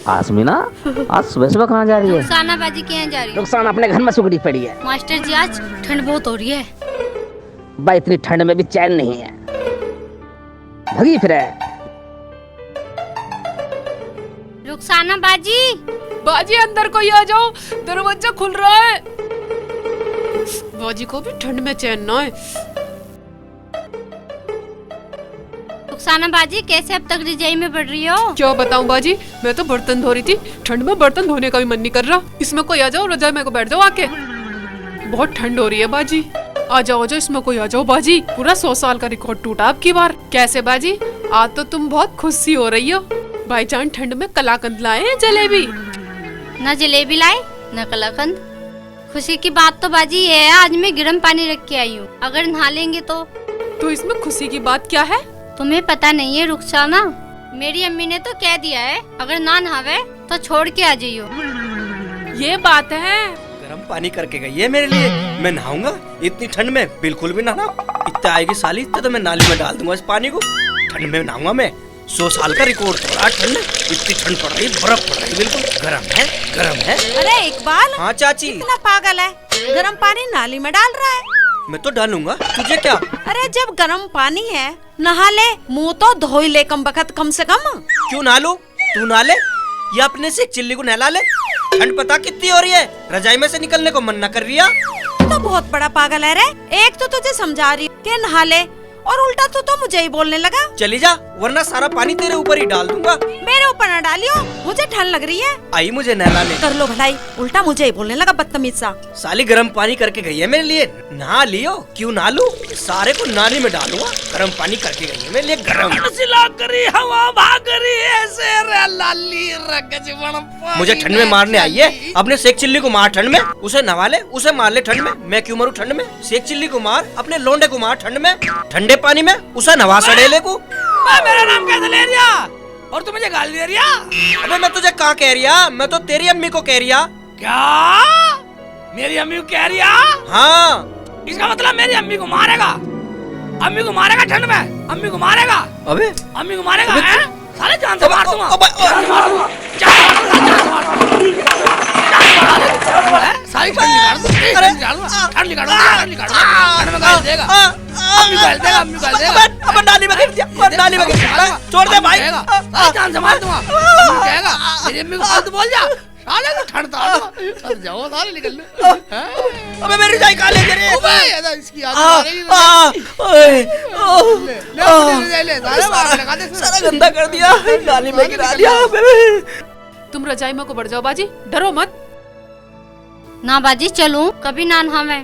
आसमीना, आज सुबह सुबह कहाँ जा रही है? रुखसाना बाजी के यहाँ जा रही है। रुखसाना अपने घर में सुगड़ी पड़ी है। मास्टर जी आज ठंड बहुत हो रही है। भाई इतनी ठंड में भी चैन नहीं है, भगी फिर है। रुखसाना बाजी, बाजी अंदर कोई आ जाओ, दरवाजा खुल रहा है। बाजी को भी ठंड में चैन ना है। रुखसाना बाजी कैसे अब तक रजाई में पड़ रही हो? क्या बताऊं बाजी, मैं तो बर्तन धो रही थी। ठंड में बर्तन धोने का भी मन नहीं कर रहा। इसमें कोई आ जाओ, रजाई में को बैठ जाओ आके। बहुत ठंड हो रही है बाजी। आ जाओ इसमें कोई आ जाओ बाजी। पूरा 100 साल का रिकॉर्ड टूटा अब की बार। कैसे बाजी, आज तो तुम बहुत खुशी हो रही हो। भाईजान ठंड में कलाकंद लाए हैं, जलेबी। न जलेबी लाए न कलाकंद। खुशी की बात तो बाजी ये है, आज मैं गर्म पानी रख के आई हूँ। अगर नहा लेंगे तो इसमें खुशी की बात क्या है? तुम्हें पता नहीं है रुखसाना, मेरी अम्मी ने तो कह दिया है अगर ना नहावे तो छोड़ के आ जाइयो। ये बात है। गर्म पानी करके गई है मेरे लिए। मैं नहाऊंगा इतनी ठंड में? बिल्कुल भी नहाना। इतना आएगी साली तो मैं नाली में डाल दूंगा इस पानी को। ठंड में नहाऊंगा मैं। 100 साल का रिकॉर्ड हो रहा ठंड में। इतनी ठंड पड़ रही, बर्फ पड़ रही, बिल्कुल गर्म है, गर्म है। अरे इकबाल, हाँ चाची। इतना पागल है, गर्म पानी नाली में डाल रहा है। मैं तो डालूंगा, तुझे क्या? अरे जब गर्म पानी है नहा ले, मुंह तो धो ही ले कम बखत कम से कम। क्यों नहा लूं? तू नहा ले या अपने से एक चिल्ली को नहला ले। ठंड पता कितनी हो रही है, रजाई में से निकलने को मन न कर रही है। तू तो बहुत बड़ा पागल है रे। एक तो तुझे समझा रही हूँ कि नहा ले, और उल्टा तू तो मुझे ही बोलने लगा। चली जा, वरना सारा पानी तेरे ऊपर ही डाल दूंगा। मेरे ऊपर न डालियो, मुझे ठंड लग रही है। आई मुझे नहलाने। कर लो भलाई, उल्टा मुझे ही बोलने लगा बदतमीज सा। साली गर्म पानी करके गई है मेरे लिए, नहा लियो। क्यों नहा लूं? सारे को नाली में डालूंगा। गर्म पानी करके गई है मेरे लिए, गर्म। हवा भाग रही है ऐसे लाली रगज। मुझे ठंड में मारने आई है। अपने शेख चिल्ली को मार ठंड में, उसे नवा ले, उसे मार ले ठंड में। मैं क्यों मरूं ठंड में? शेख चिल्ली को मार, अपने लोंडे को मार ठंड में, ठंडे पानी में, उसे नवा सड़ेले को। मेरा नाम कैसे ले रिया और तू मुझे गाली दे रिया? अबे मैं तुझे कहाँ कह रिया, मैं तो तेरी अम्मी को कह रिया। क्या मेरी अम्मी को कह रिया? हाँ। इसका मतलब मेरी अम्मी को मारेगा? अम्मी को मारेगा ठंड में? अम्मी को मारेगा? अबे अम्मी को मारेगा? हैं? साले जान से मार दूंगा। सारी ठंड निकाल दूंगा, ठंड निकाल दूंगा, ठंड निकाल दूंगा, ठंड में गाली देगा, अम्मी गाली देगा, अम्मी गाली देगा। अब नाली में गिर दिया, नाली में गिर दिया। छोड़ दे भाई, साले जान से मार दूंगा। अम्मी कहेगा मेरी अम्मी को फालतू बोल जा, साले को ठंड तो जाओ, साले निकल ले। अबे मेरी रजाई कहाँ ले जा रही है? अबे इसकी आदत आ रही है। ले सारे बाहर लगा दे, सारा गंदा कर दिया, नाली में गिरा दिया। तुम रजाई में को बढ़ जाओ बाजी, डरो मत। ना बाजी चलूं, कभी ना नहावे।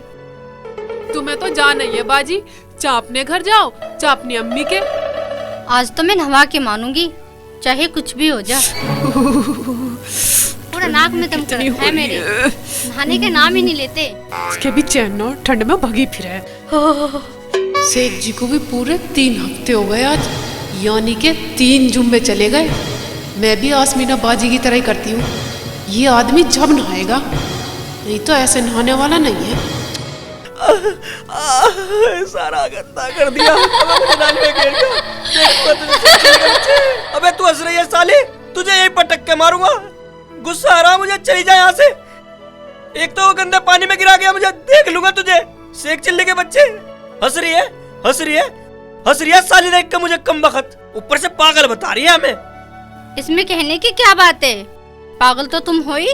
तुम्हें तो जान नहीं है बाजी, चाहे अपने घर जाओ चाहे अपनी अम्मी के। आज तो मैं नहा के मानूंगी, चाहे कुछ भी हो जा। पूरा नाक में दम कर है मेरे, नहाने के नाम ही नहीं लेते। इसके भी चैन न ठंड में भगी फिरे। शेख जी को भी पूरे 3 हफ्ते हो गए आज, यानी के 3 जुम्मे चले गए। मैं भी आसमीना बाजी की तरह ही करती हूँ। ये आदमी जब नहाएगा, नहीं तो ऐसे नहाने वाला नहीं है। सारा गंदा कर दिया। मुझे नाली में गिर गया। अबे तू हंस रही है साली, तुझे यही पटक के मारूंगा। गुस्सा आ रहा मुझे, चली जा यहाँ से। एक तो वो गंदे पानी में गिरा गया, मुझे देख लूंगा तुझे। शेख चिल्ली के बच्चे। हंस रही है, हंस रही है, हंस रही है साली देख के मुझे कम बखत। ऊपर से पागल बता रही है हमें। इसमें कहने की क्या बात है? पागल तो तुम हो ही।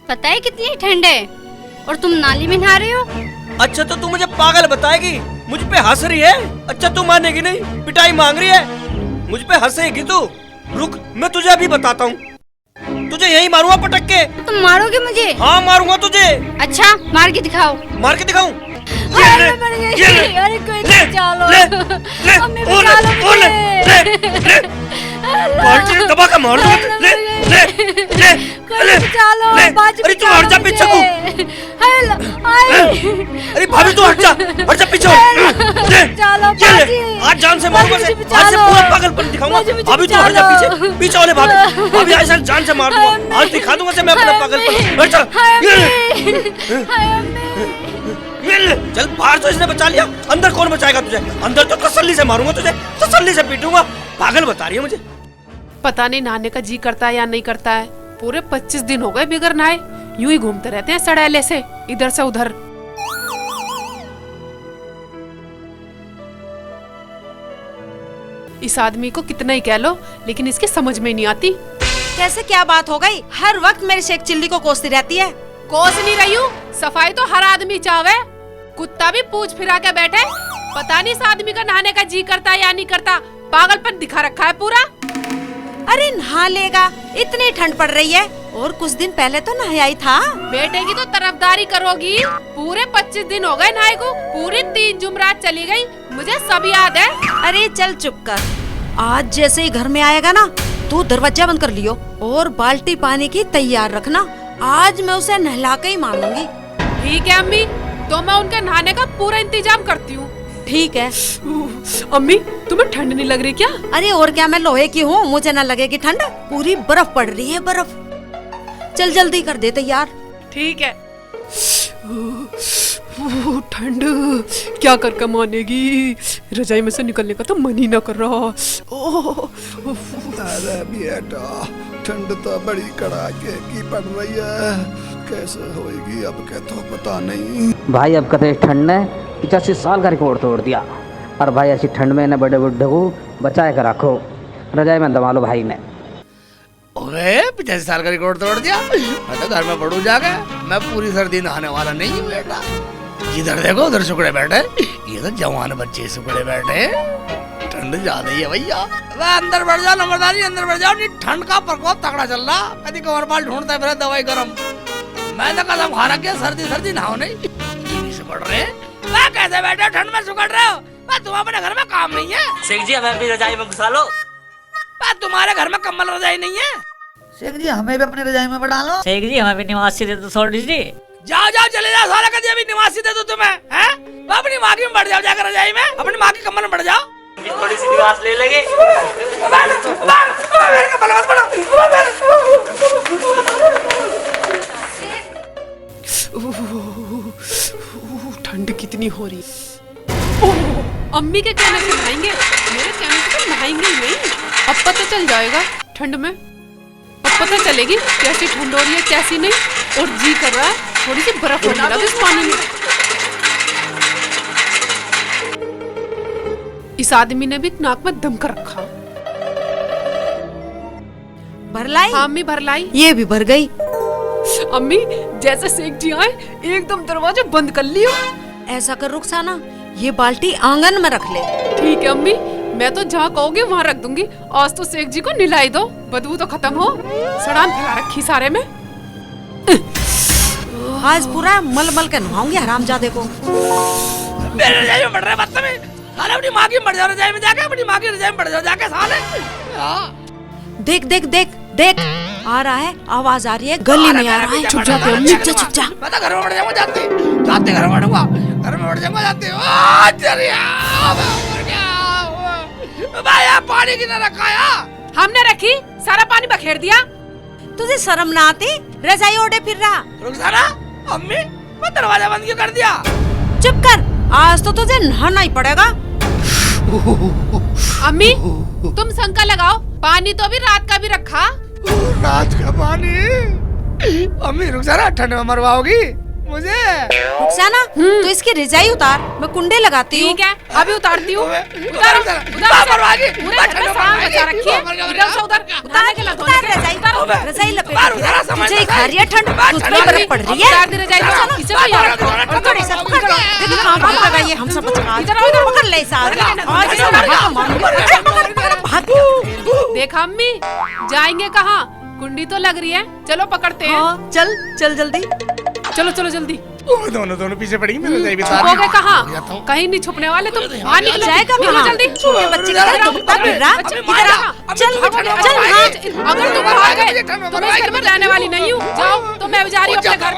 पता है कितनी ठंड है और तुम नाली में नहा रहे हो। अच्छा तो तू मुझे पागल बताएगी, मुझ पे हंस रही है। अच्छा तू मानेगी नहीं, पिटाई मांग रही है, मुझ पे हंसेगी तू। रुक मैं तुझे अभी बताता हूँ, तुझे यही मारूंगा पटक के। तुम मारोगे मुझे? हाँ मारूंगा तुझे। अच्छा मार के दिखाओ। मार के दिखाऊं? अरे कोई बचा लो, अम्मी बचा लो मुझे। दबा का मार दूंगा। ले ले ले ले ले। अरे तू हट जा पीछे को। अरे भाभी तू हट जा पीछे। आज जान से मारूंगा, आज से पूरा पागलपन दिखाऊंगा। भाभी तू हट जा पीछे, पीछे वाले भाभी, भाभी आज जान से मार दूंगा। आज दिखा दूंगा से मैं अपना पागलपन। हट जा। निकल। चल बाहर तो इसने बचा लिया, अंदर कौन बचाएगा तुझे? अंदर तो तसल्ली से मारूंगा तुझे, तसल्ली से पीटूंगा। पागल बता रही है मुझे। पता नहीं नहाने का जी करता है या नहीं करता है। पूरे 25 दिन हो गए बिगर नहाए, यूं ही घूमते रहते हैं सड़ैले से इधर से उधर। इस आदमी को कितना ही कह लो, लेकिन इसकी समझ में नहीं आती। कैसे क्या बात हो गई? हर वक्त मेरे शेख चिल्ली को कोसती रहती है। कोस नहीं रही हूँ, सफाई तो हर आदमी चाहे। कुत्ता भी पूछ फिरा के बैठे। पता नहीं इस आदमी का नहाने का जी करता है या नहीं करता। पागलपन दिखा रखा है पूरा। अरे नहा लेगा, इतनी ठंड पड़ रही है, और कुछ दिन पहले तो नहाया ही था। बेटे की तो तरफदारी करोगी। पूरे 25 दिन हो गए नहाए को, पूरी 3 जुमरात चली गई, मुझे सब याद है। अरे चल चुप कर। आज जैसे ही घर में आएगा ना, तू दरवाजा बंद कर लियो और बाल्टी पानी की तैयार रखना। आज मैं उसे नहला के ही मानूंगी। ठीक है अम्मी, तो मैं उनके नहाने का पूरा इंतजाम करती हूँ। ठीक है। अम्मी तुम्हें ठंड नहीं लग रही क्या? अरे और क्या, मैं लोहे की हूँ, मुझे न लगेगी ठंड। पूरी बर्फ पड़ रही है, बर्फ। चल जल्दी कर दे तैयार। ठीक है। ठंड क्या कर मानेगी? रजाई में से निकलने का तो मन ही ना कर रहा। अरे बेटा, ठंड तो बड़ी कड़ाके की पड़ रही है, कैसे होएगी अब के तो पता नहीं। भाई अब कहते ठंड ने 85 साल का रिकॉर्ड तोड़ दिया। और भाई ऐसी ठंड में न बड़े बुढ़े को बचा के रखो, रजाई में दबा लो भाई ने। ओए 85 साल का रिकॉर्ड तोड़ दिया। मैं तो घर में पड़ू जाके, मैं पूरी सर्दी नहाने वाला नहीं हूँ बेटा। जिधर देखो उधर सुकड़े बैठे, ये तो जवान बच्चे सुकड़े बैठे। ठंड ज्यादा ही है भैया। अंदर बढ़ जाओ नंबरदारी, अंदर बढ़ जाओ। ठंड का प्रकोप तगड़ा चल रहा। कभी कमरपाल ढूंढता फिर दवाई गरम। मैं तो कदम खा रखा, सर्दी सर्दी नहाओ नहीं, टीवी से पड़ रहे। वह कैसे बैठे हो ठंड में सुकड़ रहे हो? तुम अपने घर में काम नहीं है? शेख जी हमें भी रजाई में घुसा लो। तुम्हारे घर में कम्बल रजाई नहीं है? शेख जी हमें भी अपनी रजाई में बढ़ा लो। शेख जी हमें भी निवासी दे दो थोड़ी सी। जाओ जाओ चले जाओ, सारा कर दिया, अभी निवासी दे दो तुम्हें। हैं? अपनी माँ की में बढ़ जाओ जाकर रजाई में, अपनी माँ की कम्बल में बढ़ जाओ। थोड़ी सी निवास ले लेंगे। ठंड कितनी हो रही। अम्मी के कहने से नहाएंगे, मेरे कहने से तो नहाएंगे ही नहीं। अब पता चल जाएगा ठंड में, अब पता चलेगी कैसी ठंड हो रही है कैसी नहीं। और जी कर रहा है थोड़ी सी बर्फ हो जाए इस पानी में। इस आदमी ने भी नाक में दम कर रखा। भर लाई? हाँ अम्मी भर लाई। ये भी भर गई। अम्मी जैसे शेख जी आए एकदम दरवाजा बंद कर लियो। ऐसा कर रुखसाना, ये बाल्टी आंगन में रख ले। ठीक है अम्मी, मैं तो जहाँ कहोगे वहाँ रख दूंगी। आज तो शेख जी को निलाई दो, बदबू तो खत्म हो। सड़ान फैला रखी सारे में। आज पूरा मल के नहाऊंगी हरामजादे को। मेरे रजाई में बढ़ रहा है बदतमीज। साले अपनी माँ की में बढ़ जाओ रजाई में जाके, अपनी माँ की रजाई में बढ़ जाओ जाके साले। देख देख देख देख, आ रहा है, आवाज आ रही है, गली में आ रहा है। चुप जा अम्मी, चुप जा चुप जा। मैं तो घर में बढ़ जाऊंगा जाते जाते, घर में बढ़ूंगा, घर में बढ़ जाऊंगा जाते। भाई पानी की न रखाया। हमने रखी, सारा पानी बखेर दिया। तुझे शर्म ना आती? रजाई ओढ़े फिर रहा। रुखसाना, अम्मी मैं दरवाजा बंद क्यों कर दिया? चुप कर, आज तो तुझे नहाना ही पड़ेगा। अम्मी तुम शंका लगाओ, पानी तो अभी रात का भी रखा। रात का पानी? अम्मी रुखसाना ठंड में मरवाओगी मुझे? रुखसाना तो इसकी रजाई उतार, मैं कुंडे लगाती हूँ। ठीक है अभी उतारती हूँ। उतारो मरवागी पूरे घर में सामान बचा रखी है। इधर से उधर उतारने के लिए धोने के लिए। रजाई लपेट, तुझे ही खा रही है ठंड, तुझे ही बर्फ पड़ रही है। उतार दे रजाई, इसे तो यार पकड़ इसे, पकड़। देखो कहाँ भाग लगा ये, हम सब बचा। पकड़ ले इसे, आज इसे नहा के मारूंगी। पकड़ भाग। देखा अम्मी जाएंगे कहाँ? कुंडी तो लग रही है, चलो पकड़ते हैं। चल चल जल्दी, चलो चलो जल्दी। दोनों पीछे पड़ेंगी, मेरे रजाई भी छुपोगे तार कहाँ? कहीं नहीं छुपने वाले तुम। बाहर निकलो, जाएगा निकलो कहाँ? जल्दी। ये बच्चे का दुपट्टा गिर रहा। इधर आ, चल चल। अगर तुम भाग गए तो मैं इस घर में रहने वाली नहीं हूँ। जाओ तो मैं जा रही हूँ अपने घर।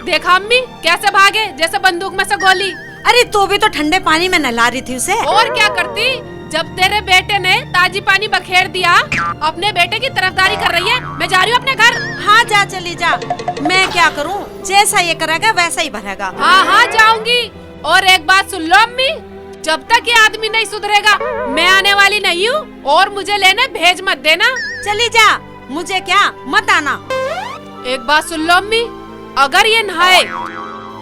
देखा अम्मी कैसे भागे, जैसे बंदूक में से गोली। अरे तू भी तो ठंडे पानी में नहला रही थी उसे। और क्या करती, जब तेरे बेटे ने ताजी पानी बखेर दिया, अपने बेटे की तरफदारी कर रही है। मैं जा रही हूँ अपने घर। हाँ जा, चली जा। मैं क्या करूँ, जैसा ये करेगा वैसा ही भरेगा। हाँ हाँ जाऊंगी। और एक बात सुन लो अम्मी, जब तक ये आदमी नहीं सुधरेगा मैं आने वाली नहीं हूँ। और मुझे लेने भेज मत देना। चली जा, मुझे क्या, मत आना। एक बात सुन लो अम्मी, अगर ये नहाए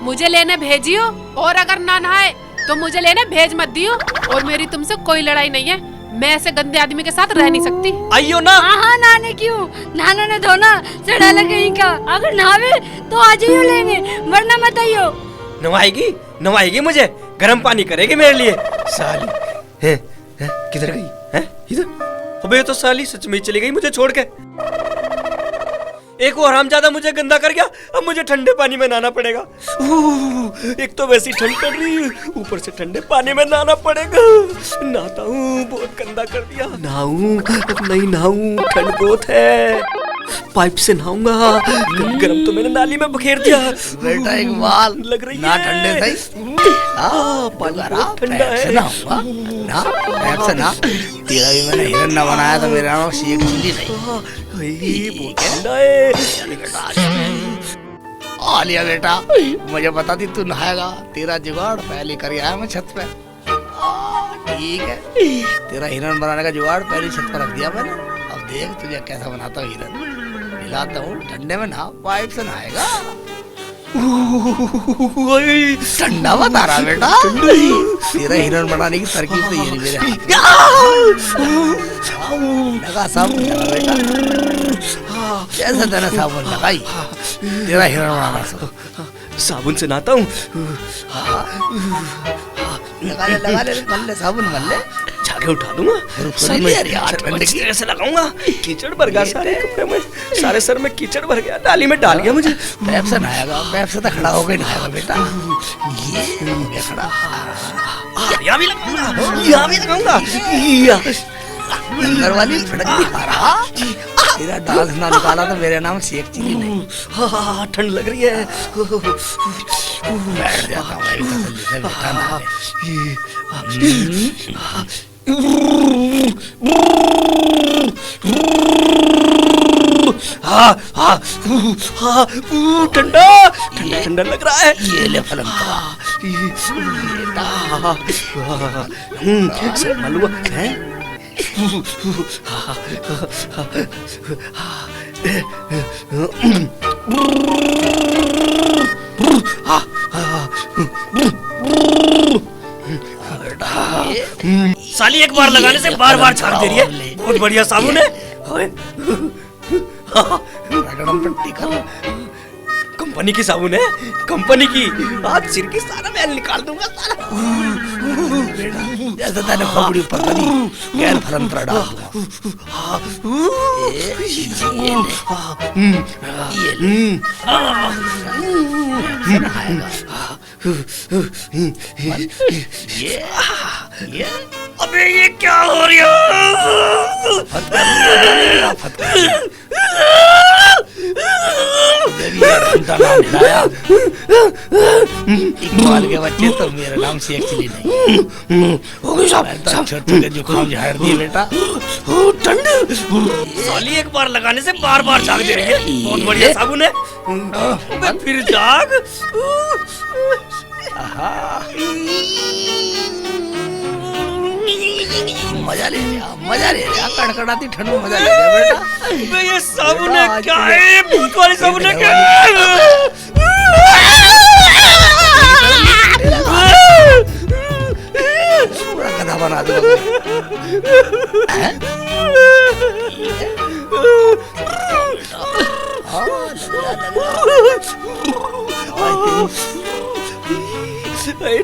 मुझे लेने भेजियो, और अगर ना नहाए तो मुझे लेने भेज मत दियो। और मेरी तुमसे कोई लड़ाई नहीं है, मैं ऐसे गंदे आदमी के साथ रह नहीं सकती। आइयो ना। हाँ हाँ नहाने क्यों, नहाना न धोना चढ़ा कहीं का। अगर नहावे तो आ जाइयो लेने, वरना मत आइयो। नवाएगी नवाएगी मुझे, गर्म पानी करेगी मेरे लिए साली। हैं किधर गई है? इधर। अबे तो साली सच में चली गई मुझे छोड़ के। एक और हरामजादा मुझे गंदा कर गया, अब मुझे ठंडे पानी में नहाना पड़ेगा। एक तो वैसी ठंड पड़ रही है, ऊपर से ठंडे पानी में नहाना पड़ेगा। नहाता हूँ, बहुत गंदा कर दिया। नहाऊं अब नहीं नहाऊं, ठंड बहुत है। पाइप से नहाऊंगा, गरम तो मैंने नाली में बखेर दिया। बेटा एक बाल लग रही ना है। ठंडे सही। पानी बहुत ठंडा है। ना हुआ ना, पैप से ना। तेरा भी मैंने हिरन ना बनाया तो मेरा नाम शेख चिल्ली नहीं। बहुत ठंडा है। आ लिया बेटा, मुझे पता थी तू नहाएगा। तेरा जुगाड़ पहले कर आया मैं छत पे। ठीक है, तेरा हिरन बनाने का जुगाड़ पहले छत पर रख दिया मैंने। अब देख तुझे कैसा बनाता हूँ हिरन। हिलाता हूँ, ठंडे में नहा, पाइप से नहाएगा। ठंडा बता रहा बेटा। तेरा हिरन बनाने की तरकीब तो ये नहीं मेरे हाथ। लगा साबुन लगा बेटा, जैसा तेरा साबुन लगाई तेरा हिरन बनाना सब। साबुन से नहाता हूँ। लगा ले मल्ले, साबुन मल्ले जाके उठा दूंगा। कीचड़ से लगाऊंगा। कीचड़ भर गया सारे कपड़े में, सारे सर में कीचड़ भर गया, नाली में डाल गया मुझे। पैप से नहाएगा, पैप से तो खड़ा होकर नहाएगा बेटा। ये हो गया खड़ा। यहाँ भी लगाऊंगा, यहाँ भी लगाऊंगा। अंदर वाली फटक दिखा रहा। तेरा डांस ना निकाला तो मेरे नाम शेख चिल्ली नहीं। हाँ ठंड लग रही है। बैठ जाता हूँ मैं भी तसल्ली से, बैठा ना। हाँ हाँ हाँ ठंडा ठंडा ठंडा लग रहा है। ये ले फलन मालूम है। साली एक बार लगाने से बार बार छाप दे रही है। बहुत बढ़िया साबुन है। कंपनी की साबुन है, कंपनी की। आज सिर की सारा मैल निकाल दूंगा साला। जैसे तेने खोपड़ी ऊपर करी गैर फरंतरा डाल ये अबे ये क्या हो रही है? इकबाल के बच्चे तो मेरा नाम से एक्चुअली नहीं। छोटे जुकाम झाड़ दिए बेटा। ठंड साली एक बार लगाने से बार बार झाग दे रही है। बहुत बढ़िया साबुन है। फिर झाग। मजा ले लिया, मजा ले लिया। कड़कड़ाती ठंड में मजा ले लिया बेटा। ये साबुन है क्या है? भूत वाली साबुन है क्या? पूरा गधा बना दूंगा।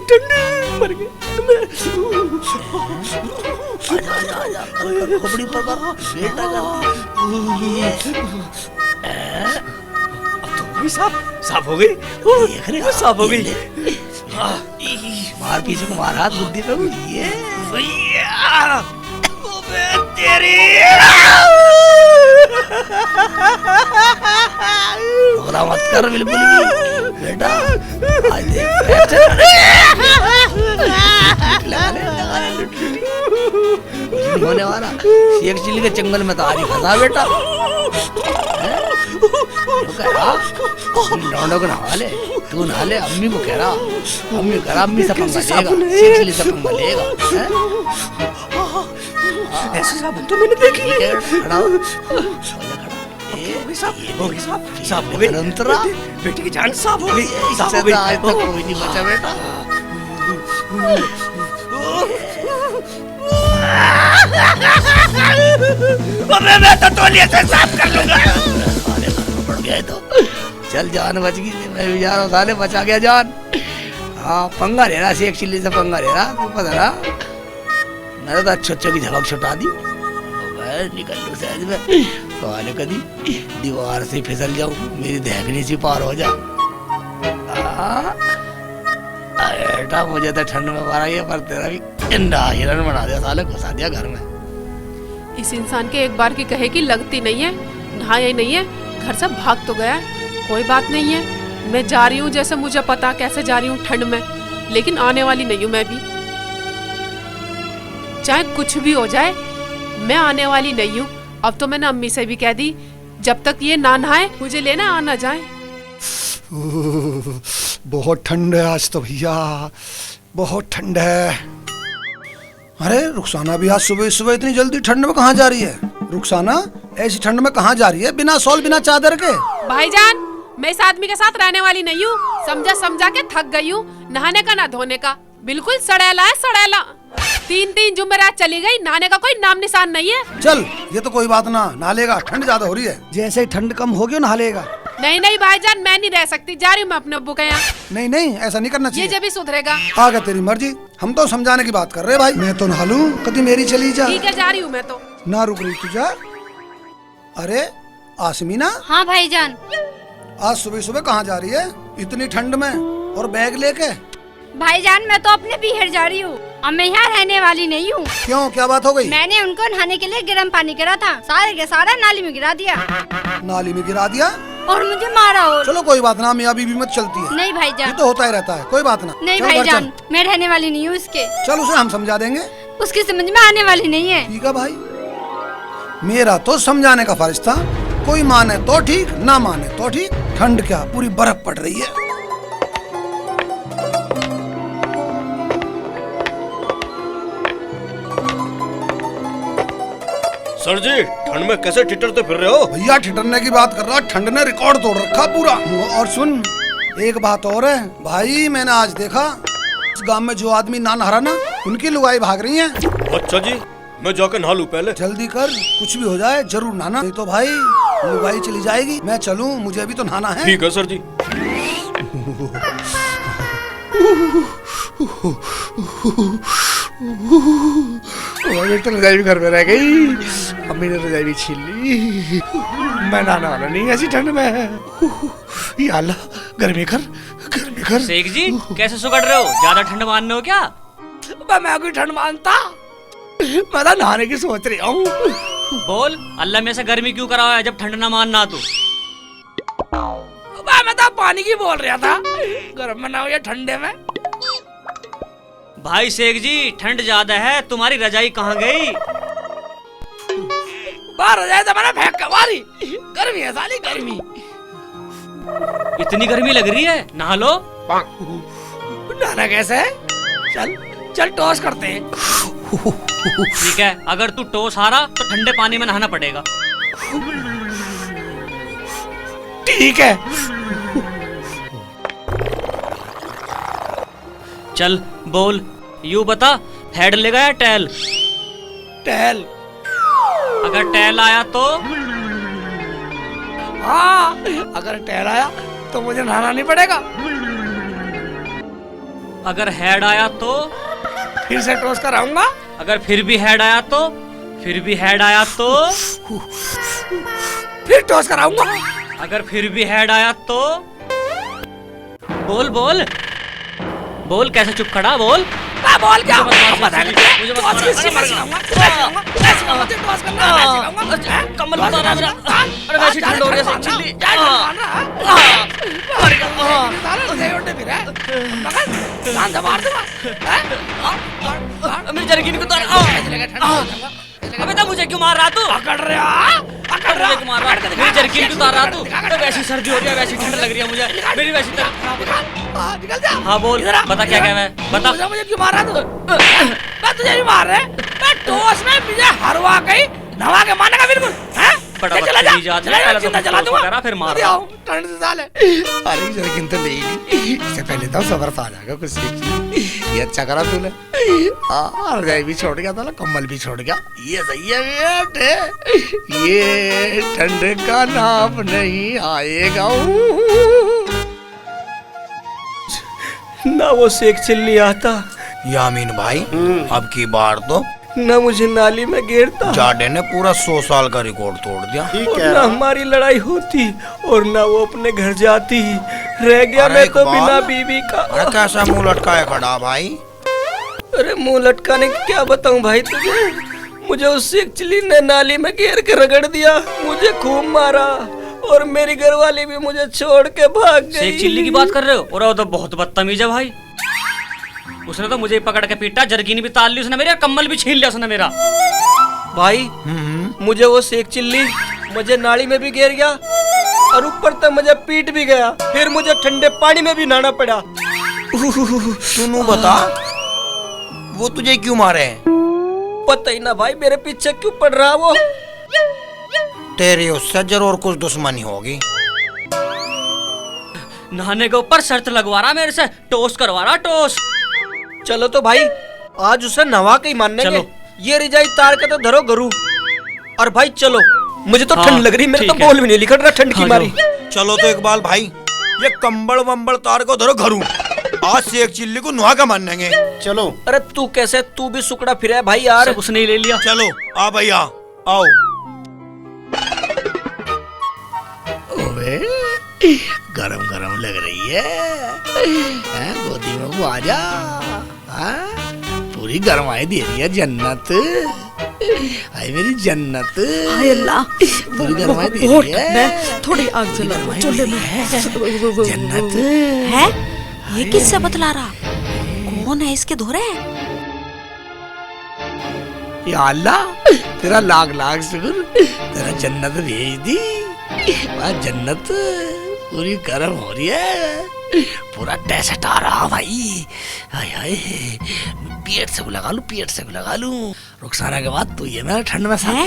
ठंड मर गई। खोपड़ी पर बेटा साफ हो गई। साफ हो गई। मार पीछे को मार, हाथ बुद्धि पे ये तेरी रोना मत कर बिल्कुल भी बेटा। आज देख होने वाला। शेख चिल्ली के जंगल में तो आज ही फंसा बेटा। लौंडों को नहा ले, तू नहा ले। अम्मी को कह रहा, अम्मी कह रहा अम्मी से पंगा लेगा, शेख चिल्ली से पंगा लेगा। ऐसे साबुन तो मैंने देखी है। खड़ा हो, साफ हो गई बेटी की जान साफ हो गई, साफ हो गई। आज तक कोई नहीं बचा बेटा। मैं तो तौलिए से साफ कर लूंगा। पड़ गया तो चल, जान बच गई। मैं भी जा रहा हूँ, साले बचा गया जान। हाँ पंगा ले रहा, शेख चिल्ली से पंगा ले रहा, तू पता रहा। मैंने तो अच्छों की झलक छुटा दी। निकल लू सहज में, साले कभी दीवार से फिसल जाऊं, मेरी देखनी सी पार हो जा। बेटा मुझे तो ठंड में मारा ये, पर तेरा भी इंडा हिरन बना दिया साले, घुसा दिया घर में। इस इंसान के एक बार की कहे की लगती नहीं है, नहाया ही नहीं है, घर से भाग तो गया है। कोई बात नहीं है, मैं जा रही हूँ जैसे मुझे पता कैसे जा रही हूँ ठंड में, लेकिन आने वाली नहीं हूँ मैं भी। चाहे कुछ भी हो जाए, मैं आने वाली नहीं हूँ। अब तो मैंने अम्मी से भी कह दी, जब तक ये ना नहाए मुझे लेना आ ना जाए। बहुत ठंड है आज तो भैया, बहुत ठंड है। अरे रुखसाना भी आज सुबह सुबह इतनी जल्दी ठंड में कहाँ जा रही है? रुखसाना ऐसी ठंड में कहाँ जा रही है बिना शॉल बिना चादर के? भाईजान, मैं इस आदमी के साथ रहने वाली नहीं हूँ। समझा समझा के थक गई हूँ, नहाने का ना धोने का। बिल्कुल सड़ेला है, सड़ेला। 3 जुमेरात चली गई, नहाने का कोई नाम निशान नहीं है। चल ये तो कोई बात ना, नहा लेगा, ठंड ज्यादा हो रही है। जैसे ही ठंड कम होगी नहा लेगा। नहीं नहीं भाईजान, मैं नहीं रह सकती, जा रही हूँ मैं अपने अब्बू के यहाँ। नहीं नहीं ऐसा नहीं करना ये चाहिए। जब भी सुधरेगा। आगे तेरी मर्जी, हम तो समझाने की बात कर रहे भाई। मैं तो नहा लूं, कभी मेरी चली जा। ठीक है, जा रही हूँ मैं तो। ना रुक रही तुझा। अरे आसमीना, हाँ भाईजान। आज सुबह सुबह कहाँ जा रही है इतनी ठंड में और बैग लेके? भाईजान मैं तो अपने बिहार जा रही हूँ, अब मैं यहाँ रहने वाली नहीं हूँ। क्यों, क्या बात हो गई? मैंने उनको नहाने के लिए गर्म पानी करा था, सारे के सारा नाली में गिरा दिया। नाली में गिरा दिया और मुझे मारा। और चलो कोई बात ना, मियाँ बीवी मत चलती है। नहीं ये भाईजान, तो होता ही रहता है, कोई बात ना। नहीं चल घर भाईजान, चल। मैं रहने वाली नहीं हूँ उसके। चल उसे हम समझा देंगे। उसकी समझ में आने वाली नहीं है। ठीक है भाई, मेरा तो समझाने का फर्ज था। कोई माने तो ठीक, ना माने तो ठीक। ठंड क्या, पूरी बर्फ पड़ रही है। सर जी, ठंड में कैसे ठिठुरते फिर रहे हो? भैया ठिठुरने की बात कर रहा, ठंड ने रिकॉर्ड तोड़ रखा पूरा। और सुन, एक बात और है भाई, मैंने आज देखा इस गांव में जो आदमी ना नहा रहा ना, उनकी लुगाई भाग रही है। अच्छा जी, मैं जाकर नहा लूं पहले? जल्दी कर, कुछ भी हो जाए जरूर नहाना, नहीं तो भाई लुगाई चली जाएगी। मैं चलूं, मुझे भी तो नहाना है। ठीक है सर जी। तो रजाई भी घर में रह गई, अम्मी ने रजाई भी छीन ली। मैं नहाने वाला नहीं ऐसी ठंड में। या अल्लाह, गर्मी कर, गर्मी कर। शेख जी कैसे सुगड़ रहे हो, ज्यादा ठंड मानने हो क्या? मैं कोई ठंड मानता, मैं तो नहाने की सोच रही हूँ। बोल, अल्लाह में से गर्मी क्यों कराया जब ठंड ना मानना तो? मैं तो पानी की बोल रहा था, गर्म में ना हो या ठंडे में। भाई शेख जी, ठंड ज्यादा है, तुम्हारी रजाई कहाँ गई? बाहर रजाई तो मैंने फेंक के मारी। गर्मी है साली, गर्मी। इतनी गर्मी लग रही है, नहा लो। नहाना कैसे है? चल चल टॉस करते हैं। ठीक है, अगर तू टॉस हारा तो ठंडे पानी में नहाना पड़ेगा। ठीक है। चल बोल, यू बता, हेड लेगा या टेल? टेल। अगर टेल आया तो? हाँ, अगर टेल आया तो मुझे नहाना नहीं पड़ेगा। अगर हेड आया तो? फिर से टॉस कराऊंगा। अगर फिर भी हेड आया तो? फिर भी हेड आया तो? फिर टॉस कराऊंगा। अगर फिर भी हेड आया तो? बोल बोल बोल, कैसे चुप खड़ा, बोल। मैं बोल क्या? कमल अरे वैसी ठंड हो रही है चिल्ली। मेरी जरकीन को क्यों मार रहा तू? पकड़ रहा मुझे क्यों मार रहा? मेरी जर्किन क्यों उतार रहा तू? तो वैसी सर्दी हो रही है, वैसी ठंड लग रही है मुझे, मेरी वैसी निकल जा। हाँ बोल, बता क्या क्या है, बता। मुझे क्यों मार रहा तू? मैं तुझे नहीं मार रहा, मैं टोस में मुझे हरवा गई, नवा के मारने का बिल्कुल, हैं? चला जा, चला दूंगा, फिर मार ठंड से साले। अरे जर्किन तो ले ही, इससे पहले तो सबर आ जाएगा कुछ ये अच्छा करा तूने। रजाई भी छोड़ गया था ना, कम्बल भी छोड़ गया, ये सही है बेटे, ये ठंड का नाम नहीं आएगा। ना वो शेख चिल्ली आता, यामीन भाई अब की बार तो ना मुझे नाली में गिरता, जाडे ने पूरा 100 साल का रिकॉर्ड तोड़ दिया। और ना हमारी लड़ाई होती और ना वो अपने घर जाती, रह गया मैं तो बिना बीवी का। अरे कैसा मुंह लटकाया खड़ा भाई? अरे मुंह लटकाने की क्या बताऊं भाई तुझे, मुझे उस शेख चिल्ली ने नाली में घेर के रगड़ दिया, मुझे खूब मारा और मेरी घरवाली भी मुझे छोड़ के भाग गई। शेख चिल्ली की बात कर रहे हो? और वो तो बहुत बदतमीज है भाई, उसने तो मुझे पकड़ के पीटा, जर्किन भी ताल ली उसने मेरे, कम्बल भी छीन लिया उसने मेरा। भाई मुझे वो शेख चिल्ली मुझे नाली में भी घेर गया और ऊपर तक मुझे पीट भी गया, फिर मुझे ठंडे पानी में भी नहाना पड़ा। तू बता वो तुझे क्यों मारे? पता ही ना भाई, मेरे पीछे क्यों पड़ रहा वो। तेरी उससे जरूर कुछ दुश्मनी होगी। नहाने के ऊपर शर्त लगवा रहा मेरे से, टोस्ट करवा रहा, टोस्ट। चलो तो भाई आज उसे नवा के ही मानने चलो। ये रिजाई तार के तो धरो गरू। और भाई चलो, मुझे तो हाँ, ठंड लग रही, मेरे तो ठीक है। बोल भी नहीं निकल रहा ठंड की हाँ, मारी। चलो तो इकबाल भाई ये कंबल वंबल तार को धरो घरू, आज शेख चिल्ली को नुहा का मानेंगे। चलो। अरे तू कैसे, तू भी सुकड़ा फिरा है भाई यार। सब उसने ही ले लिया। चलो आ भैया आओ। ओए गरम गरम लग रही है, गोदी में वो आजा, पूरी गरमाई दे रही है जन्नत, हाय मेरी जन्नत। हाय अल्लाह, पूरी गरमाई दे बहुत रही है, ठंड है, थोड़ी आग जला चूल्हे में। जन्नत है ये किससे बतला रहा, कौन है इसके धोरे? या अल्लाह तेरा लाख लाख शुक्र, तेरा जन्नत भेज दी, जन्नत पूरी गर्म हो रही है, पूरा टेस्ट आ रहा भाई, हाय हाय पेट से लगा लूं, पेट से लगा लूं। रुखसाना के बाद तो ये मैं ठंड में है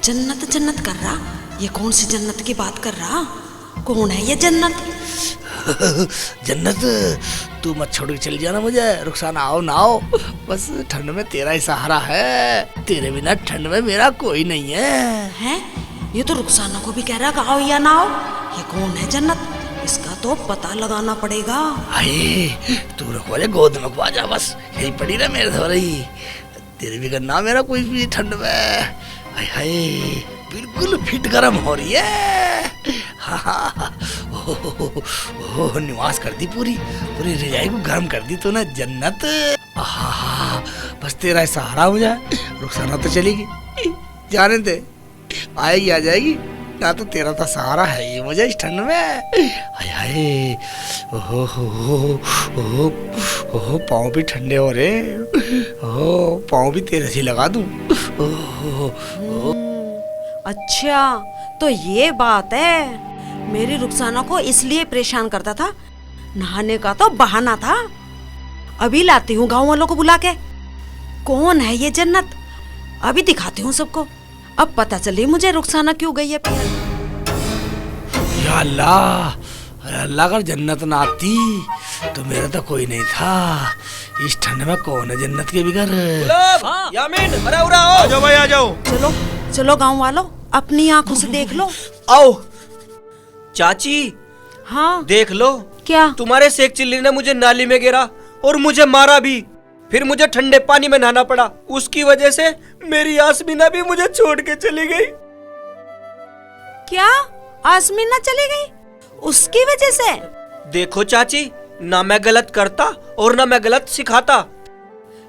जन्नत जन्नत कर रहा, ये कौन सी जन्नत की बात कर रहा, कौन है ये जन्नत? जन्नत तू मत छोड़ के चली जाना मुझे, रुखसाना आओ ना आओ, बस ठंड में तेरा ही सहारा है, तेरे बिना ठंड में मेरा कोई नहीं है। हैं? ये तो रुखसाना को भी कह रहा कि आओ या ना आओ, ये कौन है जन्नत, इसका तो पता लगाना पड़ेगा। हाय तू रखवा जा, गोद में खवा जा, बस यही पड़ी रहा मेरे धो रही, तेरे भी करना मेरा कोई भी ठंड में। हाय हाय बिल्कुल फिट गरम हो रही है, निवास कर दी, पूरी पूरी रजाई को गर्म कर दी तूने जन्नत। बस तेरा सहारा हो जाए, रुखसाना तो चलेगी, जाने दे, आएगी आ जाएगी, ना तो तेरा तो सहारा है ये मुझे इस ठंड में। हाय हाय ओहो ओहो पाँव भी ठंडे हो रहे, ओहो पाँव भी तेरे से लगा दूं। अच्छा तो ये बात है, मेरी रुखसाना को इसलिए परेशान करता था, नहाने का तो बहाना था। अभी लाती हूँ गाँव वालों को बुला के, कौन है ये जन्नत, अभी दिखाती हूँ सबको, अब पता चली मुझे रुखसाना क्यों गई है पिया। या अल्लाह, अल्लाह अगर जन्नत ना आती तो मेरा तो कोई नहीं था, इस ठंड में कौन है जन्नत के बिगर। यामीन अरे उरा आओ, आ जाओ भाई आ जाओ। चलो चलो गाँव वालों, अपनी आंखों से देख लो। आओ चाची, हाँ देख लो, क्या तुम्हारे शेख चिल्ली ने मुझे नाली में गिरा और मुझे मारा भी, फिर मुझे ठंडे पानी में नहाना पड़ा, उसकी वजह से मेरी आसमीना भी मुझे छोड़ के चली गई। क्या आसमीना चली गई उसकी वजह से? देखो चाची, ना मैं गलत करता और ना मैं गलत सिखाता।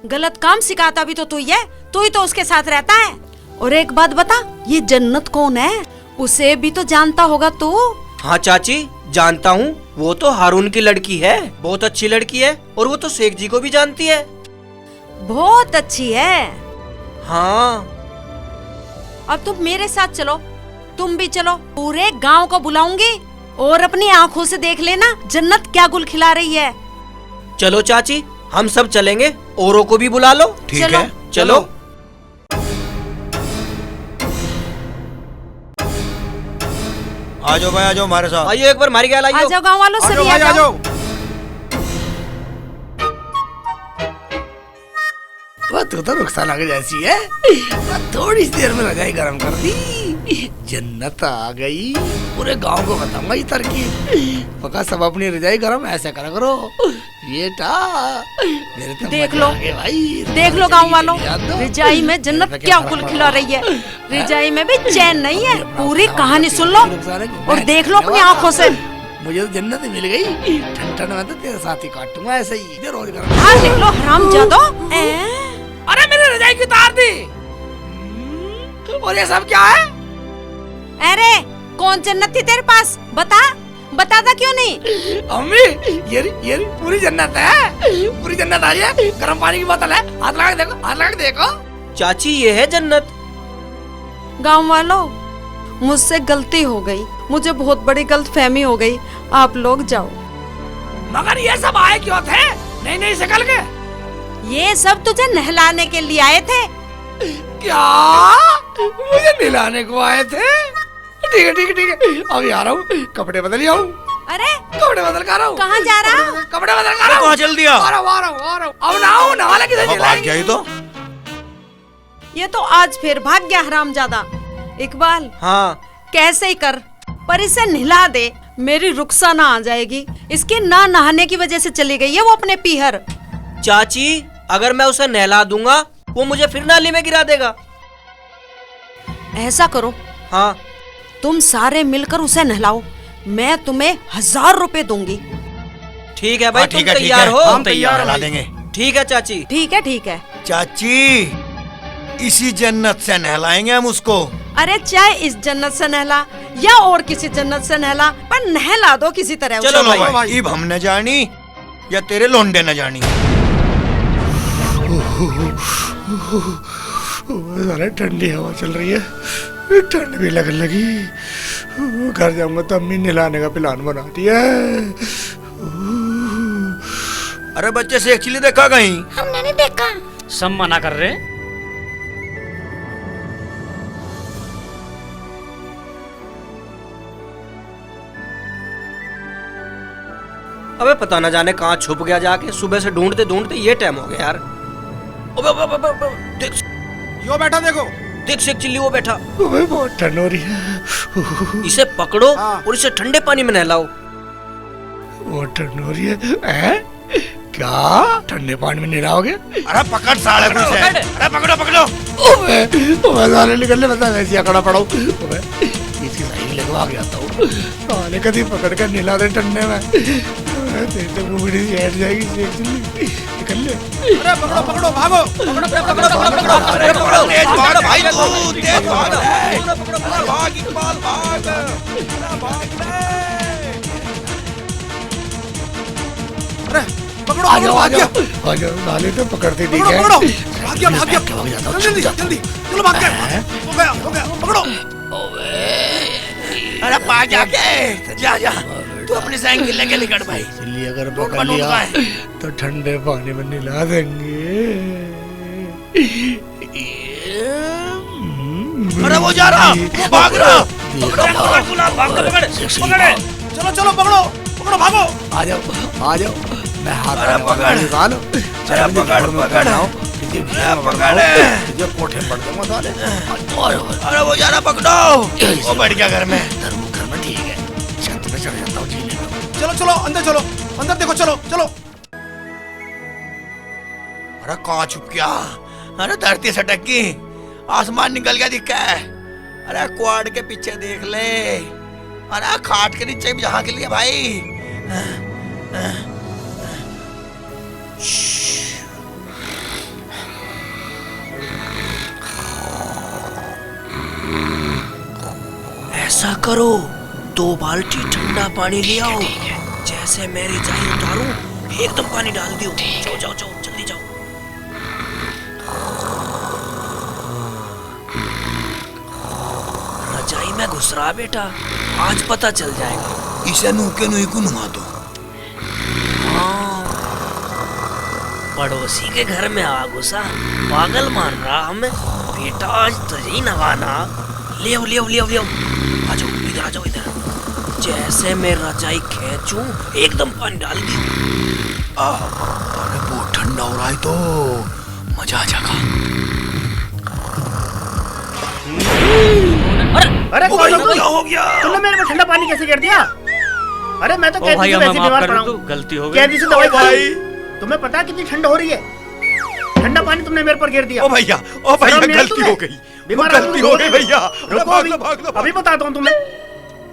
गलत काम सिखाता भी तो तू ही है, तू ही तो उसके साथ रहता है। और एक बात बता, ये जन्नत कौन है, उसे भी तो जानता होगा तू? हाँ चाची जानता हूँ, वो तो हारून की लड़की है, बहुत अच्छी लड़की है, और वो तो शेख जी को भी जानती है। बहुत अच्छी है। हाँ अब तुम मेरे साथ चलो, तुम भी चलो, पूरे गांव को बुलाऊंगी और अपनी आंखों से देख लेना जन्नत क्या गुल खिला रही है। चलो चाची, हम सब चलेंगे, औरों को भी बुला लो। ठीक चलो। है। चलो। आ जाओ भाई, आ जाओ हमारे साथ। आइयो, एक बार हमारी ख्याल आ आइयो। जाओ गांव वालों, आ जाओ सभी भाई, आ आ जाओ। जाओ। वो तू तो रुखसाना की जैसी है। थोड़ी सी देर में रजाई गरम कर दी, जन्नत आ गई। पूरे गांव को बताऊंगा ये तरकीब। पक्का सब अपनी रजाई गरम ऐसे करा करो। ये मेरे तो देख मजा लो, आ गया भाई। देख लो गांव वालों, याद दो। रिजाई में जन्नत क्या गुल खिला रही है। रिजाई में भी चैन नहीं है। पूरी कहानी सुन लो और देख लो अपनी आंखों से। मुझे तो जन्नत ही मिल गई। ठंड ठंड में तो तेरे साथ ही काटूंगा ऐसे ही रोज कर। हाँ देख लो हरामजादो। अरे मेरी रजाई की तार दी। और ये सब क्या है? अरे कौन जन्नत थी तेरे पास, बताता क्यों नहीं? अम्मी, ये पूरी जन्नत है। पूरी जन्नत आ रही है। गर्म पानी की बोतल है, हाथ लगा के देखो, हाथ लगा के देखो। चाची, ये है जन्नत। गांव वालों, मुझसे गलती हो गई, मुझे बहुत बड़ी गलतफहमी हो गई। आप लोग जाओ। मगर ये सब आए क्यों थे? नहीं शक्ल के। ये सब तुझे नहलाने के लिए आए थे। क्या मुझे नहलाने को आए थे? ठीक है अभी आ रहा हूँ, कपड़े बदल आऊँ। अरे कपड़े बदल कर रहा हूँ। कहाँ जा रहा हूँ? कपड़े बदल कर रहा हूँ। कहाँ चल दिया? आ रहा हूँ। अब नहाने किसे अब भाग गया ये तो। ये तो आज फिर भाग गया हरामजादा। इकबाल, हाँ, कैसे ही कर, पर इसे नहला दे, मेरी रुखसाना आ जाएगी। इसके ना नहाने की वजह से चली गई है वो अपने पीहर। चाची, अगर मैं उसे नहला दूंगा वो मुझे फिर नाली में गिरा देगा। ऐसा करो, हाँ, तुम सारे मिलकर उसे नहलाओ, मैं तुम्हें 1000 रुपए दूंगी। ठीक है भाई, हाँ, तुम ठीक है, तैयार ठीक हो? है, हम तैयार ला देंगे। ठीक है चाची। ठीक है। चाची, इसी जन्नत से नहलाएंगे हम उसको। अरे चाहे इस जन्नत से नहला या और किसी जन्नत से नहला, पर नहला दो किसी तरह उसे। चलो भाई, इब हम न जानी या तेरे लोंडे न जानी। सारे ठंडी हवा चल रही है, ठंड भी लगने लगी। घर जाऊंगा तो अम्मी नहलाने का प्लान बनाती है। अरे बच्चे से एक्चुअली देखा कहीं? हमने नहीं देखा। सब मना कर रहे। अबे पता न जाने कहाँ छुप गया जाके। सुबह से ढूंढते ये टाइम हो गया यार। देख, यो बैठा देखो। देख शेख चिल्ली, वो बैठा। बहुत ठंड हो रही है। इसे पकड़ो और इसे ठंडे पानी में नहलाओ। बहुत ठंड हो रही है। क्या ठंडे पानी में नहलाओगे? अरे पकड़ साले को इसे। अरे पकड़ो। साले निकलने बता, वैसे अकड़ा पड़ो। इसकी सही लगवा के आता हूँ। साले कभी पकड़ कर नहला दे ठंडे में, तेरे तो बुबड़ी सी हट जाएगी। निकल ले। अरे पकड़ो, भागो। अरे पकड़ो, तेज भाग भाई तू, तेज भाग। भाग इकबाल, भाग। अरे पकड़ो, आ जाओ। साले तो पकड़ते ठीक है। भाग गया। जल्दी चलो, भाग गया। हो गया, पकड़ो। अरे पा जाके जा तू अपनी साइकिल लेके निकल भाई। इसलिए अगर पकड़ लिया तो ठंडे पानी में नहला देंगे। अरे वो जा रहा, वो भाग रहा। पकड़। चलो पकड़ो, भागो। आ जाओ। मैं हाथ पकड़। निकालो। अरे पकड़। तुझे कोठे पड़ दूंगा साले। अरे वो जा रहा, पकड़ो। वो बैठ गया घर में। घर में ठीक है, छत पे चढ़ जाता हूँ जीने में। चलो अंदर देखो, चलो। अरे कहाँ छुप गया? अरे धरती सटक गई, आसमान निकल गया दिखा है। अरे क्वाड के पीछे देख ले। अरे खाट के नीचे भी जहाँ के लिए भाई। ऐसा करो, 2 बाल्टी ठंडा पानी ले आओ। जैसे मैं रजाई उतारूं एकदम पानी डाल दियो। जाओ जल्दी जाओ। में घुस रहा बेटा, आज पता चल जाएगा। इसे नू के नू को नुमा दो। हाँ, पड़ोसी के घर में आ घुसा, पागल मान रहा हमें। बेटा आज तुझे ही नवाना। ले आओ ले आओ ले आओ ले आओ, आ जाओ इधर, आ जाओ इधर। जैसे मैं रजाई खींचूं एकदम पानी डाल दी। अरे बहुत ठंडा हो रहा है तो मजा आ जाएगा। अरे ओ भाई, क्या हो गया? तुमने मेरे में ठंडा पानी कैसे कर दिया? अरे मैं तो ओ भाई, कैदी से हमें वैसे माफ बीमार कर पड़ा दो, हूँ। गलती हो गई। कैदी से दवाई ओ भाई। खाई। तुम्हें पता है कितनी ठंड हो रही है? ठंडा पानी तुमने मेरे पर गिर दिया। ओ भैया शर्म नहीं आई गलती तुम्हें? हो गई, बीमार गलती आदमी हो गई भैया। रुको भाग अभी, लो, भाग लो, अभी बताता हूँ तुम्हें।